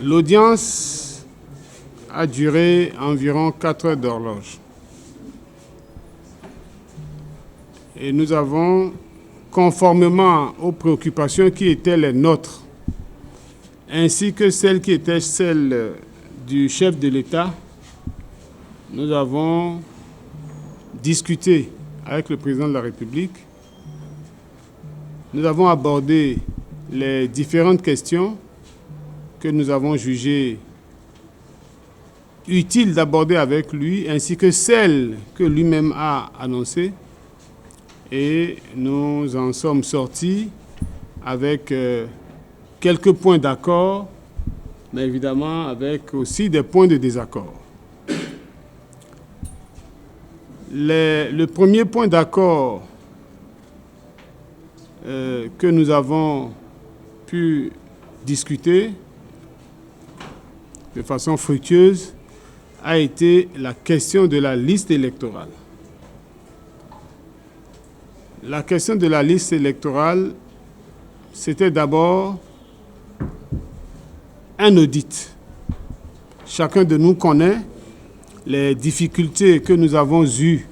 L'audience a duré environ 4 heures d'horloge. Et nous avons, conformément aux préoccupations qui étaient les nôtres, ainsi que celles qui étaient celles du chef de l'État, nous avons discuté avec le président de la République. Nous avons abordé les différentes questions que nous avons jugées utiles d'aborder avec lui, ainsi que celles que lui-même a annoncées. Et nous en sommes sortis avec quelques points d'accord, mais évidemment avec aussi des points de désaccord. Le premier point d'accord que nous avons pu discuter de façon fructueuse a été la question de la liste électorale. La question de la liste électorale, c'était d'abord un audit. Chacun de nous connaît les difficultés que nous avons eues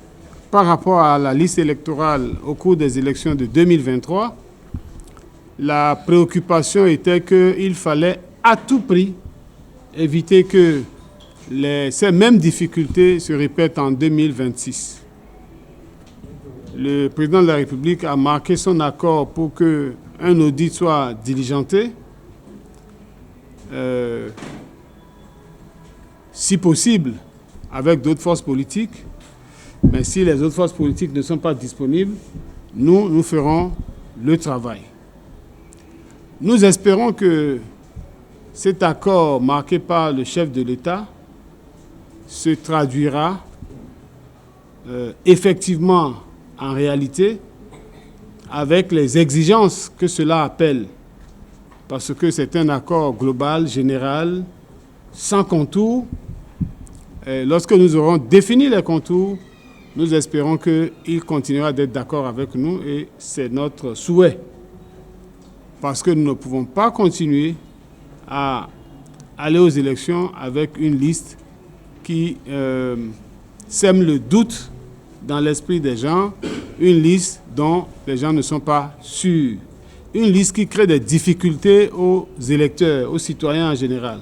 par rapport à la liste électorale au cours des élections de 2023. La préoccupation était qu'il fallait à tout prix éviter que ces mêmes difficultés se répètent en 2026. Le président de la République a marqué son accord pour qu'un audit soit diligenté, si possible avec d'autres forces politiques, mais si les autres forces politiques ne sont pas disponibles, nous ferons le travail. Nous espérons que cet accord marqué par le chef de l'État se traduira effectivement en réalité avec les exigences que cela appelle, parce que c'est un accord global, général, sans contours. Et lorsque nous aurons défini les contours, nous espérons qu'il continuera d'être d'accord avec nous et c'est notre souhait. Parce que nous ne pouvons pas continuer à aller aux élections avec une liste qui sème le doute dans l'esprit des gens, une liste dont les gens ne sont pas sûrs, une liste qui crée des difficultés aux électeurs, aux citoyens en général.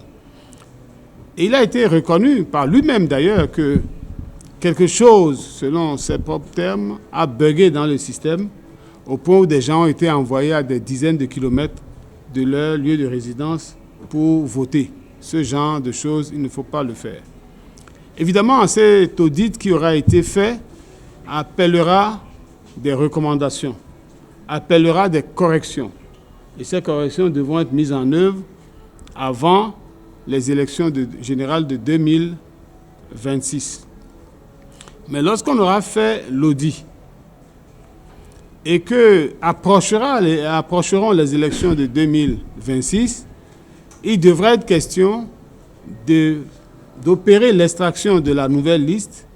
Et il a été reconnu par lui-même d'ailleurs que quelque chose, selon ses propres termes, a bugué dans le système au point où des gens ont été envoyés à des dizaines de kilomètres de leur lieu de résidence pour voter. Ce genre de choses, il ne faut pas le faire. Évidemment, cet audit qui aura été fait appellera des recommandations, appellera des corrections. Et ces corrections devront être mises en œuvre avant les élections générales de 2026. Mais lorsqu'on aura fait l'audit et que approcheront les élections de 2026, il devrait être question d'opérer l'extraction de la nouvelle liste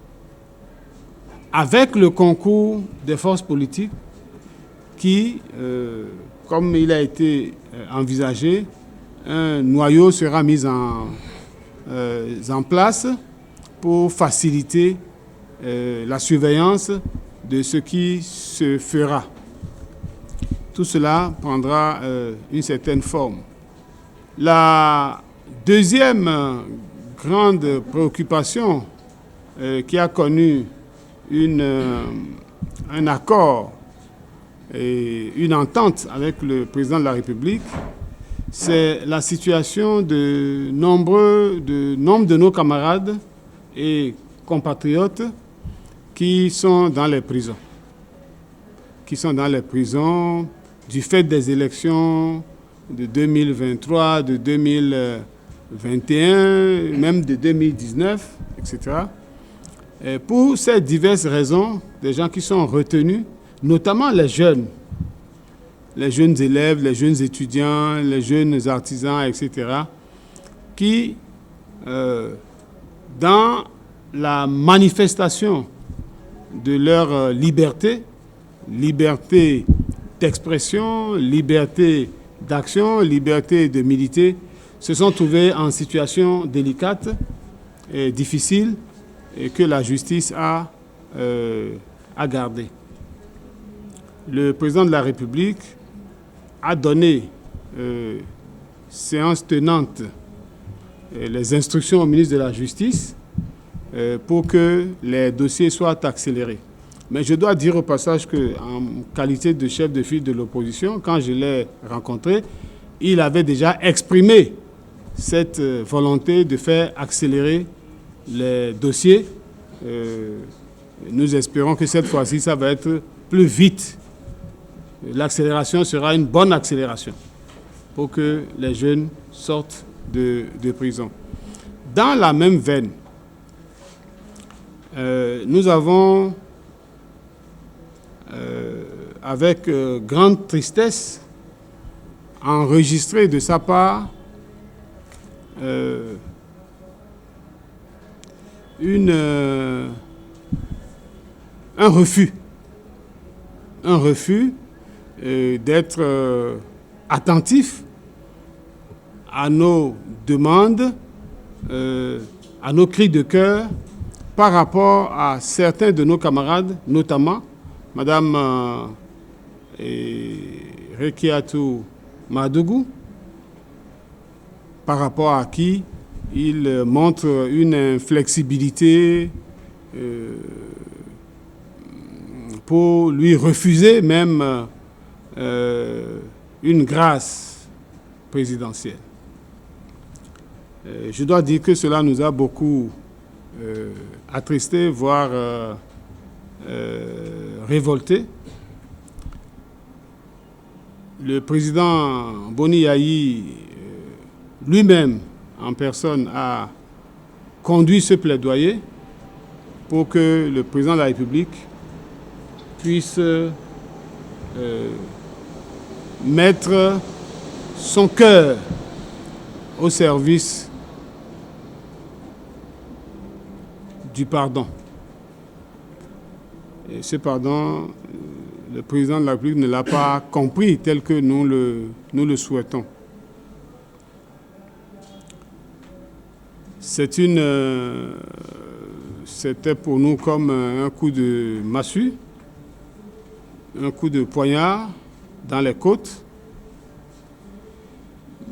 avec le concours des forces politiques qui, comme il a été envisagé, un noyau sera mis en place pour faciliter la surveillance de ce qui se fera. Tout cela prendra une certaine forme. La deuxième grande préoccupation qui a connu un accord et une entente avec le président de la République, c'est la situation de nombre de nos camarades et compatriotes qui sont dans les prisons. Du fait des élections de 2023, de 2021, même de 2019, etc. Et pour ces diverses raisons, des gens qui sont retenus, notamment les jeunes élèves, les jeunes étudiants, les jeunes artisans, etc., qui, dans la manifestation de leur liberté d'expression, liberté d'action, liberté de militer, se sont trouvés en situation délicate et difficile et que la justice a gardé. Le président de la République a donné, séance tenante, les instructions au ministre de la Justice pour que les dossiers soient accélérés. Mais je dois dire au passage qu'en qualité de chef de file de l'opposition, quand je l'ai rencontré, il avait déjà exprimé cette volonté de faire accélérer les dossiers. Nous espérons que cette fois-ci, ça va être plus vite. L'accélération sera une bonne accélération pour que les jeunes sortent de prison. Dans la même veine, nous avons, avec grande tristesse, enregistré de sa part un refus d'être attentif à nos demandes, à nos cris de cœur par rapport à certains de nos camarades, notamment Madame Rekiatou Madougou, par rapport à qui il montre une inflexibilité pour lui refuser même une grâce présidentielle. Je dois dire que cela nous a beaucoup attristés, voire révoltés. Le président Boni Yayi lui-même, en personne, a conduit ce plaidoyer pour que le président de la République puisse mettre son cœur au service du pardon. Et ce pardon, le président de la République ne l'a pas compris tel que nous le souhaitons. C'était pour nous comme un coup de massue, un coup de poignard dans les côtes.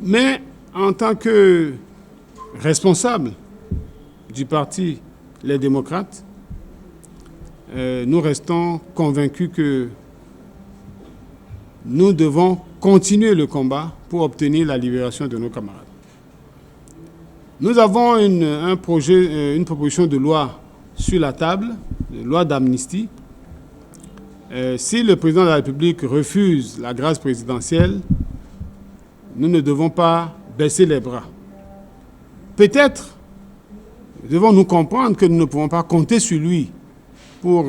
Mais en tant que responsable du parti Les Démocrates, nous restons convaincus que nous devons continuer le combat pour obtenir la libération de nos camarades. Nous avons une proposition de loi sur la table, une loi d'amnistie. Si le président de la République refuse la grâce présidentielle, nous ne devons pas baisser les bras. Peut-être devons-nous comprendre que nous ne pouvons pas compter sur lui pour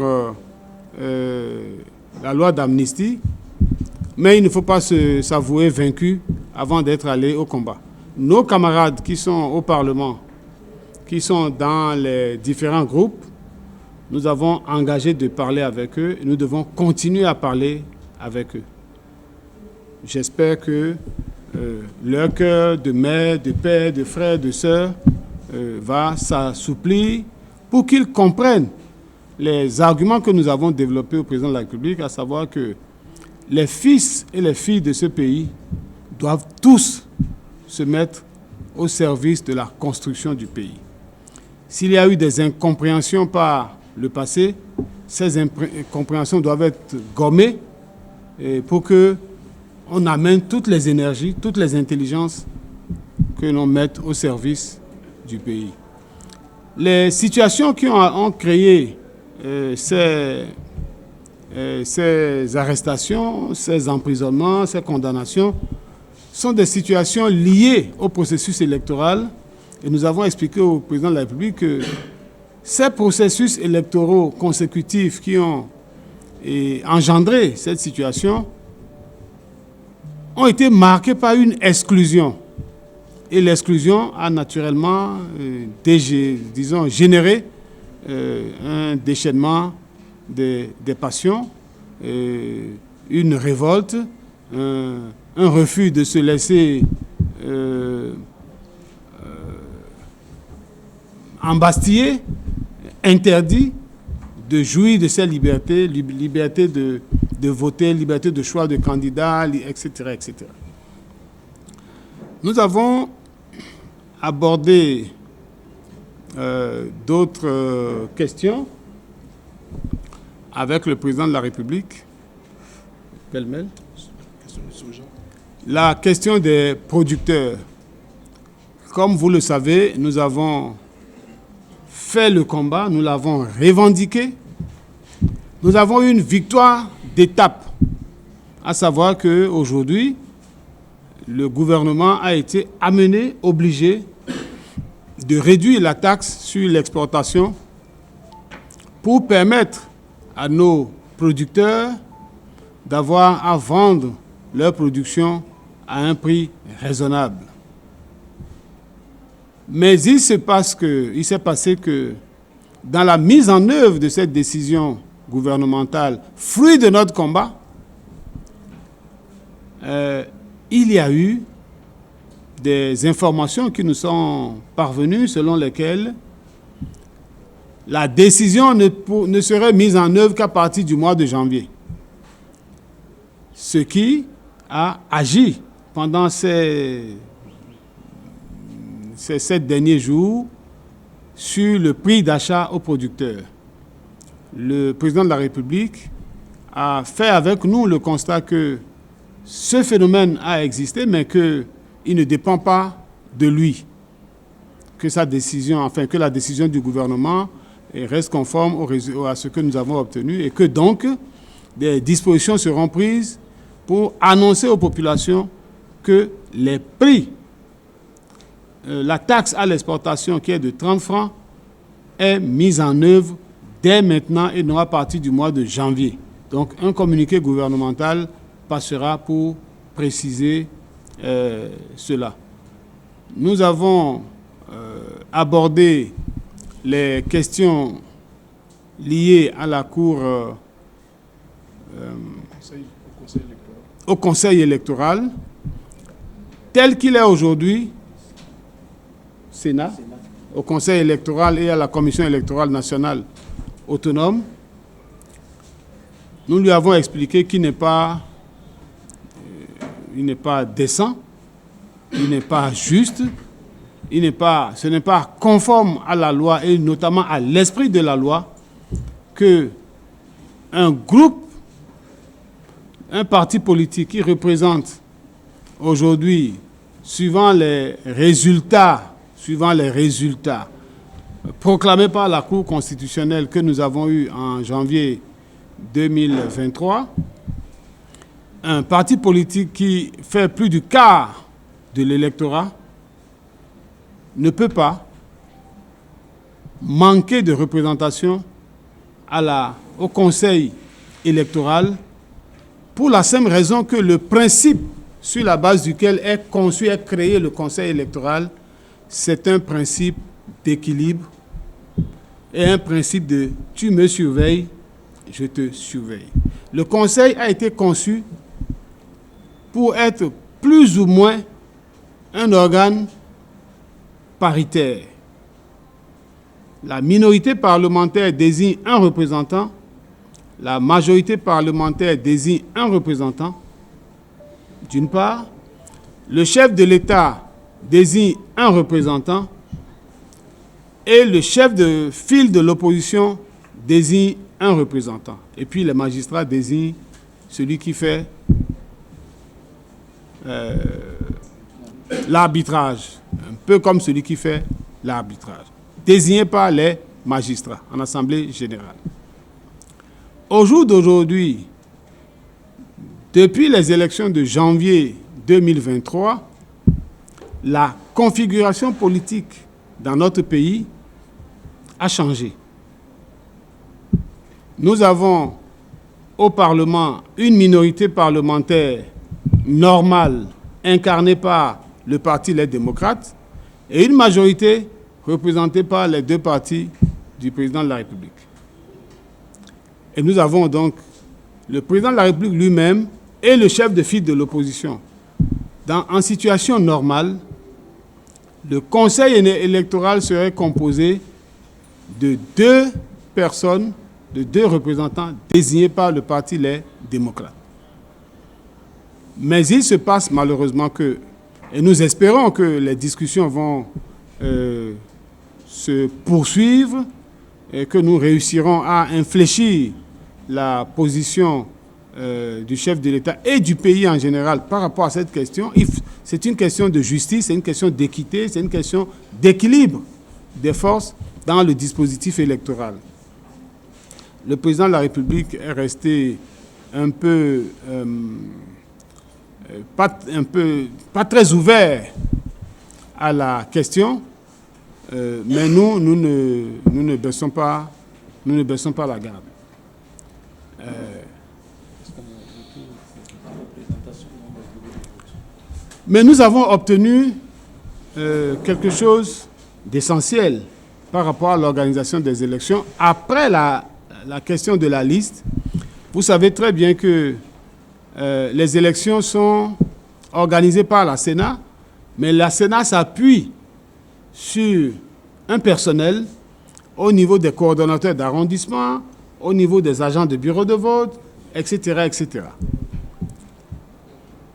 la loi d'amnistie, mais il ne faut pas s'avouer vaincu avant d'être allé au combat. Nos camarades qui sont au Parlement, qui sont dans les différents groupes, nous avons engagé de parler avec eux et nous devons continuer à parler avec eux. J'espère que leur cœur de mère, de père, de frère, de sœur va s'assouplir pour qu'ils comprennent les arguments que nous avons développés au président de la République, à savoir que les fils et les filles de ce pays doivent tous se mettre au service de la construction du pays. S'il y a eu des incompréhensions par le passé, ces incompréhensions doivent être gommées pour qu'on amène toutes les énergies, toutes les intelligences que l'on mette au service du pays. Les situations qui ont créé ces arrestations, ces emprisonnements, ces condamnations sont des situations liées au processus électoral. Et nous avons expliqué au président de la République que ces processus électoraux consécutifs qui ont engendré cette situation ont été marqués par une exclusion. Et l'exclusion a naturellement généré un déchaînement des passions, une révolte, un refus de se laisser embastillés, interdits de jouir de ces libertés, liberté de voter, liberté de choix de candidats, etc., etc. Nous avons abordé d'autres questions avec le président de la République. Pêle-mêle. La question des producteurs. Comme vous le savez, nous avons fait le combat, nous l'avons revendiqué. Nous avons eu une victoire d'étape, à savoir qu'aujourd'hui, le gouvernement a été amené, obligé de réduire la taxe sur l'exportation pour permettre à nos producteurs d'avoir à vendre leur production à un prix raisonnable. Mais il s'est passé que dans la mise en œuvre de cette décision gouvernementale, fruit de notre combat, il y a eu des informations qui nous sont parvenues selon lesquelles la décision ne serait mise en œuvre qu'à partir du mois de janvier. Ce qui a agi pendant ces 7 derniers jours sur le prix d'achat aux producteurs. Le président de la République a fait avec nous le constat que ce phénomène a existé, mais qu'il ne dépend pas de lui. Que la décision du gouvernement reste conforme à ce que nous avons obtenu et que donc des dispositions seront prises pour annoncer aux populations que les prix, la taxe à l'exportation qui est de 30 francs, est mise en œuvre dès maintenant et non à partir du mois de janvier. Donc un communiqué gouvernemental passera pour préciser cela. Nous avons abordé les questions liées à la Cour, au Conseil électoral, tel qu'il est aujourd'hui, Sénat, au Conseil électoral et à la Commission électorale nationale autonome. Nous lui avons expliqué qu'il n'est pas décent, il n'est pas juste, ce n'est pas conforme à la loi et notamment à l'esprit de la loi que un groupe, un parti politique qui représente aujourd'hui, suivant les résultats proclamés par la Cour constitutionnelle que nous avons eus en janvier 2023, un parti politique qui fait plus du quart de l'électorat ne peut pas manquer de représentation au Conseil électoral pour la simple raison que le principe sur la base duquel est conçu et créé le Conseil électoral, c'est un principe d'équilibre et un principe de « tu me surveilles, je te surveille ». Le Conseil a été conçu pour être plus ou moins un organe paritaire. La minorité parlementaire désigne un représentant, la majorité parlementaire désigne un représentant. D'une part, le chef de l'État désigne un représentant et le chef de file de l'opposition désigne un représentant. Et puis les magistrats désignent celui qui fait l'arbitrage, un peu comme celui qui fait l'arbitrage, désigné par les magistrats en Assemblée générale. Au jour d'aujourd'hui, depuis les élections de janvier 2023, la configuration politique dans notre pays a changé. Nous avons au Parlement une minorité parlementaire normale, incarnée par le Parti Les Démocrates, et une majorité représentée par les deux partis du président de la République. Et nous avons donc le président de la République lui-même et le chef de file de l'opposition. En situation normale, le Conseil électoral serait composé de 2 personnes, de 2 représentants désignés par le parti Les Démocrates. Mais il se passe malheureusement que, et nous espérons que les discussions vont se poursuivre et que nous réussirons à infléchir la position du chef de l'État et du pays en général par rapport à cette question. C'est une question de justice, c'est une question d'équité, c'est une question d'équilibre des forces dans le dispositif électoral. Le président de la République est resté pas très ouvert à la question, mais nous ne baissons pas la garde. Mais nous avons obtenu quelque chose d'essentiel par rapport à l'organisation des élections. Après la question de la liste, vous savez très bien que les élections sont organisées par la Sénat, mais la Sénat s'appuie sur un personnel au niveau des coordonnateurs d'arrondissement, au niveau des agents de bureau de vote, etc., etc.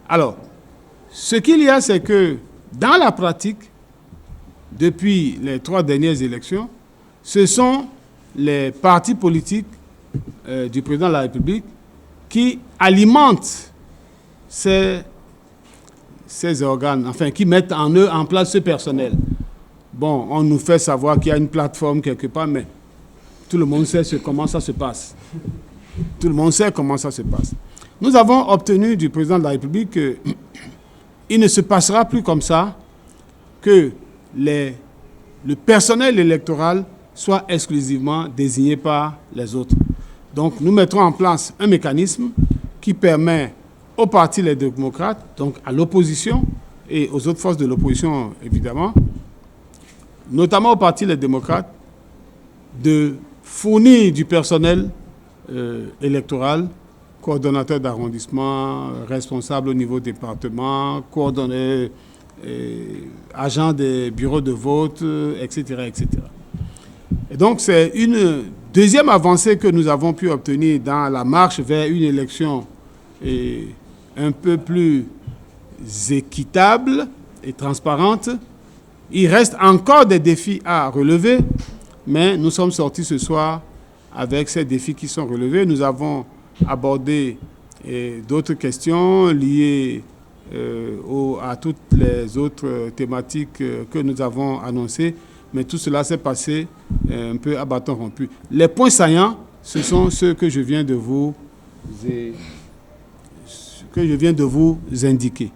Alors, ce qu'il y a, c'est que dans la pratique, depuis les 3 dernières élections, ce sont les partis politiques du président de la République qui alimentent ces organes, enfin, qui mettent en place ce personnel. Bon, on nous fait savoir qu'il y a une plateforme quelque part, mais tout le monde sait comment ça se passe. Tout le monde sait comment ça se passe. Nous avons obtenu du président de la République qu'il ne se passera plus comme ça, que le personnel électoral soit exclusivement désigné par les autres. Donc, nous mettrons en place un mécanisme qui permet aux partis Les Démocrates, donc à l'opposition et aux autres forces de l'opposition, évidemment, notamment aux partis Les Démocrates, de fournir du personnel électoral, coordonnateur d'arrondissement, responsable au niveau département, agent des bureaux de vote, etc., etc. Et donc, c'est une deuxième avancée que nous avons pu obtenir dans la marche vers une élection un peu plus équitable et transparente. Il reste encore des défis à relever, mais nous sommes sortis ce soir avec ces défis qui sont relevés. Nous avons abordé d'autres questions liées à toutes les autres thématiques que nous avons annoncées, mais tout cela s'est passé un peu à bâton rompu. Les points saillants, ce sont ceux que je viens de vous indiquer.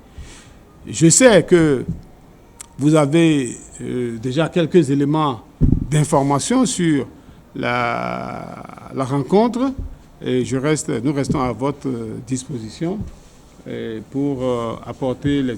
Je sais que vous avez déjà quelques éléments d'information sur la rencontre et nous restons à votre disposition pour apporter les...